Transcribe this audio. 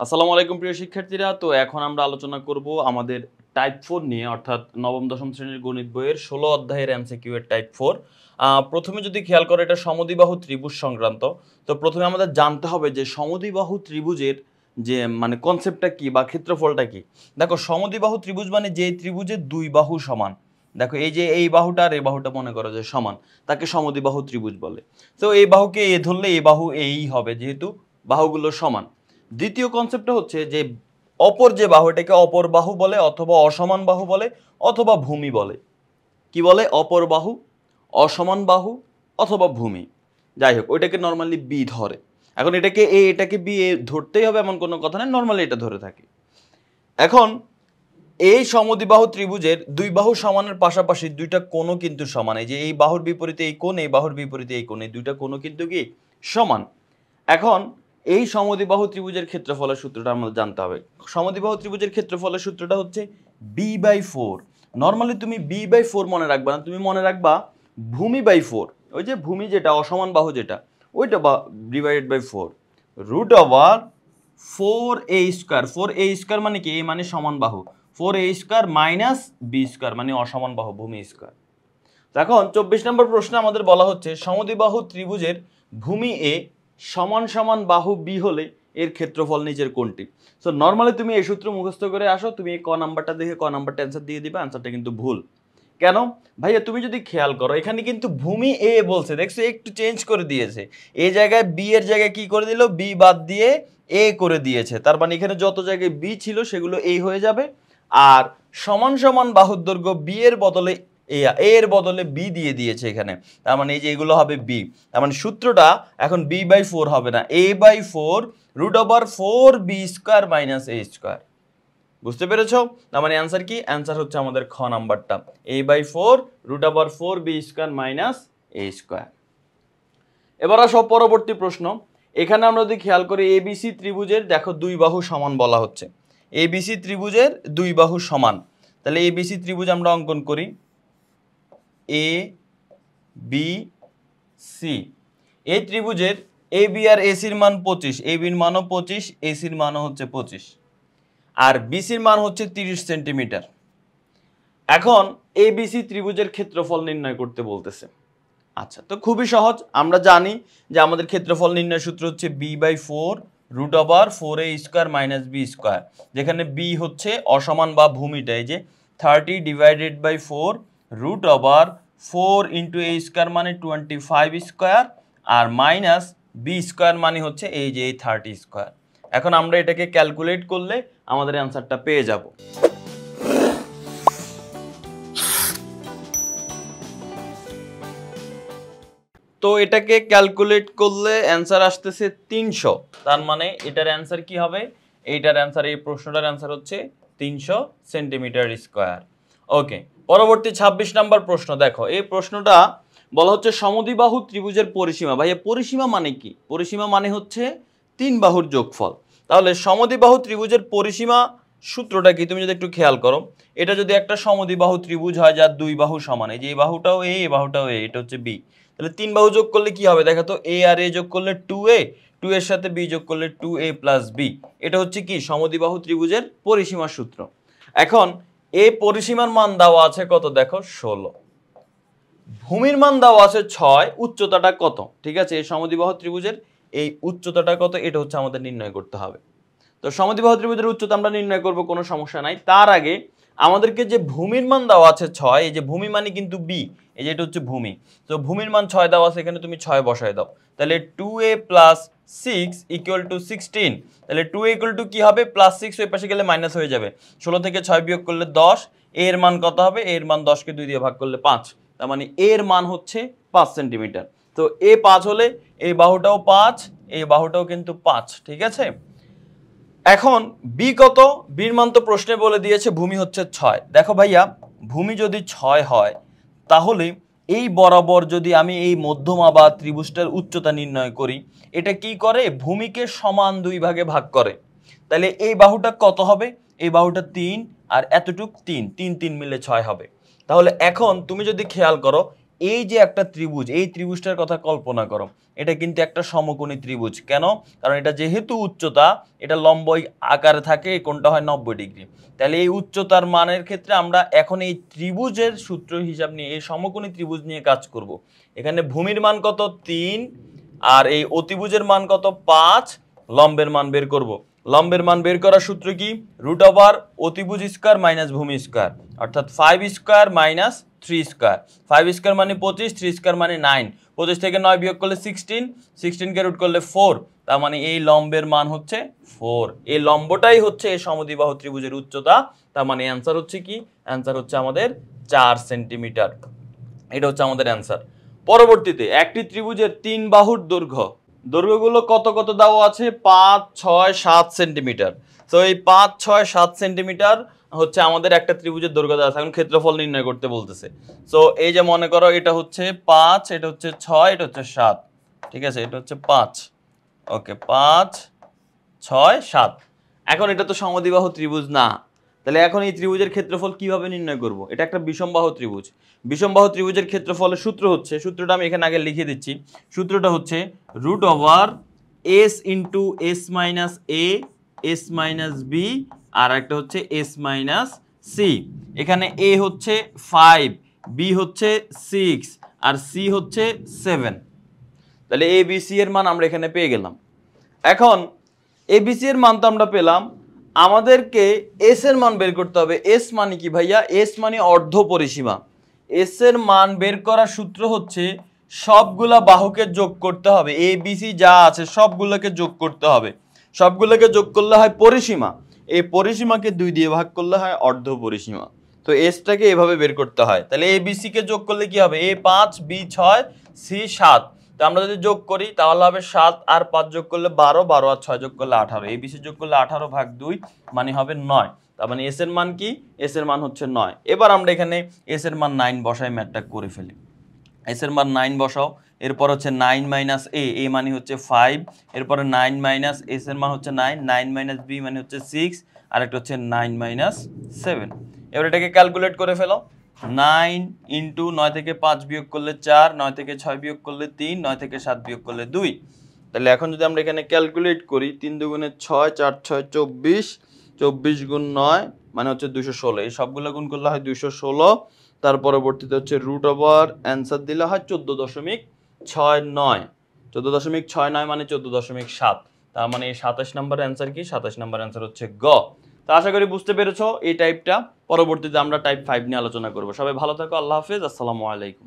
আসসালামু আলাইকুম প্রিয় শিক্ষার্থীরা। তো এখন আমরা আলোচনা করব আমাদের টাইপ 4 নিয়ে, অর্থাৎ নবম দশম শ্রেণীর গণিত বইয়ের 16 অধ্যায়ের এমসিকিউ এর টাইপ 4। প্রথমে যদি খেয়াল করো, এটা সমদ্বিবাহু ত্রিভুজ সংক্রান্ত। তো প্রথমে আমাদের জানতে হবে যে সমদ্বিবাহু ত্রিভুজের যে মানে কনসেপ্টটা কি বা ক্ষেত্রফলটা কি। দেখো, সমদ্বিবাহু ত্রিভুজ মানে যে ত্রিভুজের দুই বাহু সমান। দেখো, এই যে এই বাহুটা আর এই বাহুটা মনে করো যে সমান, তাকে সমদ্বিবাহু ত্রিভুজ বলে। তো এই বাহুকে এ ধরলে এই বাহু এই হবে, যেহেতু বাহুগুলো সমান। দ্বিতীয় কনসেপ্টটা হচ্ছে যে অপর যে বাহু, এটাকে অপর বাহু বলে, অথবা অসমান বাহু বলে, অথবা ভূমি বলে। কি বলে? অপর বাহু, অসমান বাহু, অথবা ভূমি। যাই হোক, ওইটাকে নর্মালি বি ধরে। এখন এটাকে এ, এটাকে বি, এ ধরতেই হবে এমন কোনো কথা নেই, নর্মালি এটা ধরে থাকে। এখন এই সমদ্বিবাহু ত্রিভুজের দুই বাহু সমানের পাশাপাশি দুইটা কোণও কিন্তু সমান। এই যে এই বাহুর বিপরীতে এই কোণ, এই বাহুর বিপরীতে এই কোণ, এই দুইটা কোণও কিন্তু কি সমান। এখন এই সমদ্বিবাহু ত্রিভুজের ক্ষেত্রফলের সূত্রটা আমাদের জানতে হবে। সমদ্বিবাহু ত্রিভুজের ক্ষেত্রফলের সূত্রটা হচ্ছে b/4। নর্মালি তুমি b/4 মনে রাখবা না, তুমি মনে রাখবা ভূমি/4। ওই যে ভূমি যেটা, অসমান বাহু যেটা, ওইটা /4 √4a²। 4a² মানে কি? এই মানে সমান বাহু। 4a² - b² মানে অসমান বাহু, ভূমি স্কয়ার। এখন 24 নম্বর প্রশ্নে আমাদের বলা হচ্ছে সমদ্বিবাহু ত্রিভুজের ভূমি এ সমান সমান বাহু বি হলে এর ক্ষেত্রফল নিচের কোনটি? সো নর্মালি তুমি এই সূত্র মুখস্থ করে আসো, তুমি এই ক নাম্বারটা দেখে ক নাম্বারটা অ্যান্সার দিয়ে দিবে। অ্যান্সারটা কিন্তু ভুল। কেন ভাইয়া? তুমি যদি খেয়াল করো, এখানে কিন্তু ভূমি এ বলছে, দেখছো একটু চেঞ্জ করে দিয়েছে। এই জায়গায় বি এর জায়গায় কি করে দিল? বি বাদ দিয়ে এ করে দিয়েছে। তার মানে এখানে যত জায়গায় বি ছিল সেগুলো এ হয়ে যাবে। আর সমান সমান বাহুর দৈর্ঘ্য বি এর বদলে এর বদলে বি দিয়ে দিয়েছে এখানে। তার মানে এই যে এগুলো হবে বি। তার মানে সূত্রটা এখন b/4 হবে না, a/4 √4b² - a²। বুঝতে পেরেছো? তার মানে অ্যান্সার কি? অ্যান্সার হচ্ছে আমাদের খ নাম্বারটা, a/4 √4b² - a²। এবার আসো পরবর্তী প্রশ্ন। এখানে আমরা যদি খেয়াল করি, এবিসি ত্রিভুজের দেখো দুই বাহু সমান বলা হচ্ছে। এবিসি ত্রিভুজের দুই বাহু সমান। তাহলে এবিসি ত্রিভুজ আমরা অঙ্কন করি। এ বি সি, এই ত্রিভুজের এ বি আর এসির মান 25, এ বির মানও 25, এসির মানও হচ্ছে 25, আর বিসির মান হচ্ছে 30 সেন্টিমিটার। এখন এবিসি ত্রিভুজের ক্ষেত্রফল নির্ণয় করতে বলতেছে। আচ্ছা, তো খুবই সহজ। আমরা জানি যে আমাদের ক্ষেত্রফল নির্ণয় সূত্র হচ্ছে b/4 √4a² - b², যেখানে b হচ্ছে অসমান বা ভূমিটা, এই যে 30 / 4 √4 × a² মানে 25² আর মাইনাস b² মানে হচ্ছে এই যে এই 30²। এখন আমরা এটাকে ক্যালকুলেট করলে আমাদের অ্যান্সারটা পেয়ে যাব। তো এটাকে ক্যালকুলেট করলে অ্যান্সার আসতেছে 300। তার মানে এটার অ্যান্সার কি হবে? এইটার অ্যান্সার, এই প্রশ্নটার অ্যান্সার হচ্ছে 300 সেন্টিমিটার স্কয়ার। ওকে, পরবর্তী 26 নাম্বার প্রশ্ন দেখো। এই প্রশ্নটা বলা হচ্ছে সমদ্বিবাহু ত্রিভুজের পরিসীমা। ভাইয়া, পরিসীমা মানে কি? পরিসীমা মানে হচ্ছে তিন বাহুর যোগফল। তাহলে সমদ্বিবাহু ত্রিভুজের পরিসীমা সূত্রটা কি? তুমি যদি একটু খেয়াল করো, এটা যদি একটা সমদ্বিবাহু ত্রিভুজ হয় যার দুই বাহু সমান, এই যে এই বাহুটাও এ, এই বাহুটাও এ, এটা হচ্ছে বি, তাহলে তিন বাহু যোগ করলে কি হবে? দেখো তো, এ আর এ যোগ করলে 2a, 2 এর সাথে বি যোগ করলে 2a + b। এটা হচ্ছে কি? সমদ্বিবাহু ত্রিভুজের পরিসীমার সূত্র। এখন এই পরিসীমার মান দেওয়া আছে কত? দেখো 16। ভূমির মান দেওয়া আছে 6, উচ্চতাটা কত? ঠিক আছে, এই সমদ্বিবাহু ত্রিভুজের এই উচ্চতাটা কত, এটা হচ্ছে আমাদের নির্ণয় করতে হবে। তো সমদ্বিবাহু ত্রিভুজের উচ্চতা আমরা নির্ণয় করব, কোনো সমস্যা নাই। তার আগে আমাদেরকে যে ভূমির মান দেওয়া আছে 6, এই যে ভূমি মানে কিন্তু বি, এই যে এটা হচ্ছে ভূমি। তো ভূমির মান 6 দেওয়া আছে, এখানে তুমি 6 বসায় দাও। তাহলে 2a + 6 = 16। তাহলে 2a = কি হবে? +6, ওই পাশে গেলে মাইনাস হয়ে যাবে। 16 থেকে 6 বিয়োগ করলে 10। এর মান কত হবে? এর মান 10 কে 2 দিয়ে ভাগ করলে 5। তার মানে এর মান হচ্ছে 5 সেন্টিমিটার। তো এ 5 হলে এই বাহুটাও 5, এই বাহুটাও কিন্তু 5। ঠিক আছে, এখন বি কত? বির মান তো প্রশ্নে বলে দিয়েছে, ভূমি হচ্ছে 6। দেখো ভাইয়া, ভূমি যদি 6 হয়, তাহলে এই বরাবর যদি আমি এই মধ্যমা বা ত্রিভুজটার উচ্চতা নির্ণয় করি, এটা কি করে? ভূমিকে সমান দুই ভাগে ভাগ করে। তাহলে এই বাহুটা কত হবে? এই বাহুটা 3, আর এতটুক 3, 3 3 মিলে 6 হবে। তাহলে এখন তুমি যদি খেয়াল করো, এই যে একটা ত্রিভুজ, এই ত্রিভুজটার কথা কল্পনা করো, এটা কিন্তু একটা সমকোণী ত্রিভুজ। কেন? কারণ এটা যেহেতু উচ্চতা, এটা লম্ব আকারে থাকে, এই কোণটা হয় 90 ডিগ্রি। তাহলে এই উচ্চতার মানের ক্ষেত্রে আমরা এখন এই ত্রিভুজের সূত্র হিসাব নিয়ে, এই সমকোণী ত্রিভুজ নিয়ে কাজ করব। এখানে ভূমির মান কত 3, আর এই অতিভুজের মান কত 5, লম্বের মান বের করব। লম্বের মান বের করার সূত্র কি? রুট ওভার অতিভুজ স্কয়ার মাইনাস ভূমি স্কয়ার, অর্থাৎ 5 স্কয়ার মাইনাস 3 স্কয়ার। 5 স্কয়ার মানে 25, 3 স্কয়ার মানে 9। 25 থেকে 9 বিয়োগ করলে 16, 16 কে রুট করলে 4, তার মানে এই লম্বের মান হচ্ছে 4। এই লম্বটাই হচ্ছে এই সমদ্বিবাহু ত্রিভুজের উচ্চতা। তার মানে অ্যান্সার হচ্ছে কি? অ্যান্সার হচ্ছে আমাদের 4 সেন্টিমিটার। এটা হচ্ছে আমাদের অ্যান্সার। পরবর্তীতে একটি ত্রিভুজের 3 বাহুর দৈর্ঘ্যগুলো কত কত দেওয়া আছে? 5, 6, 7 সেন্টিমিটার। তো এই 5, 6, 7 সেন্টিমিটার হচ্ছে আমাদের একটা ত্রিভুজের দৈর্ঘ্য দেওয়া আছে। এখন ক্ষেত্রফল নির্ণয় করতে বলতেছে। সো এই যে মনে করো এটা হচ্ছে 5, এটা হচ্ছে 6, এটা হচ্ছে 7, ঠিক আছে, এটা হচ্ছে 5, ওকে, 5, 6, 7। এখন এটা তো সমদ্বিবাহু ত্রিভুজ না, তাহলে এখন এই ত্রিভুজের ক্ষেত্রফল কিভাবে নির্ণয় করব? এটা একটা বিষমবাহু ত্রিভুজ। বিষমবাহু ত্রিভুজের ক্ষেত্রফলের সূত্র হচ্ছে, সূত্রটা আমি এখানে আগে লিখে দিচ্ছি। সূত্রটা হচ্ছে root over S into S minus A, S minus B, আর একটা হচ্ছে এস মাইনাস সি। এখানে এ হচ্ছে 5, বি হচ্ছে 6, আর সি হচ্ছে 7। তাহলে এ বি সি এর মান আমরা এখানে পেয়ে গেলাম। এখন এবিসি এর মান তো আমরা পেলাম, আমাদেরকে এস এর মান বের করতে হবে। এস মানে কি ভাইয়া? এস মানে অর্ধ পরিসীমা। এস এর মান বের করার সূত্র হচ্ছে সবগুলা বাহুকে যোগ করতে হবে। এ বি সি যা আছে সবগুলোকে যোগ করতে হবে। সবগুলোকে যোগ করলে হয় পরিসীমা, এই পরিসীমাকে 2 দিয়ে ভাগ করলে হয় অর্ধ পরিসীমা। তো এসটাকে এভাবে বের করতে হয়। তাহলে এ বি সি কে যোগ করলে কি হবে? এ 5, বি 6, সি 7। তো আমরা যদি যোগ করি তাহলে হবে 7 আর 5 যোগ করলে 12, 12 আর 6 যোগ করলে 18, এবিসি যোগ করলে 18 ভাগ 2 মানে হবে 9। তার মানে এস এর মান কি? এস এর মান হচ্ছে 9। এবার আমরা এখানে এস এর মান 9 বসাই, ম্যাথটা করে ফেলি। এস এর মান 9 বসাও, এরপর হচ্ছে 9 মাইনাস এ, এ মানে হচ্ছে 5, এরপরে 9 মাইনাস এস এর মান হচ্ছে 9, 9 মাইনাস বি মানে হচ্ছে 6, আর একটা হচ্ছে 9 মাইনাস 7। এবার এটাকে ক্যালকুলেট করে ফেলো। 9 ইন্টু 9 থেকে 5 বিয়োগ করলে 4, 9 থেকে 6 বিয়োগ করলে 3, 9 থেকে 7 বিয়োগ করলে 2। তাহলে এখন যদি আমরা এখানে ক্যালকুলেট করি, 3 দুগুণে 6, 4 6 24, 24 গুণ 9 মানে হচ্ছে 216। এই সবগুলো গুণ করলে হয় 216। তার পরবর্তীতে হচ্ছে রুট ওভার অ্যান্সার দিলে হয় 14.69। 14.69 মানে 14.7। তার মানে এই 27 নম্বর অ্যান্সার কি? 27 নম্বর অ্যান্সার হচ্ছে গ। তো আশা করি বুঝতে পেরেছো এই টাইপটা। পরবর্তীতে আমরা টাইপ 5 নিয়ে আলোচনা করব। সবাই ভালো থাকো, আল্লাহ হাফেজ, আসসালামু আলাইকুম।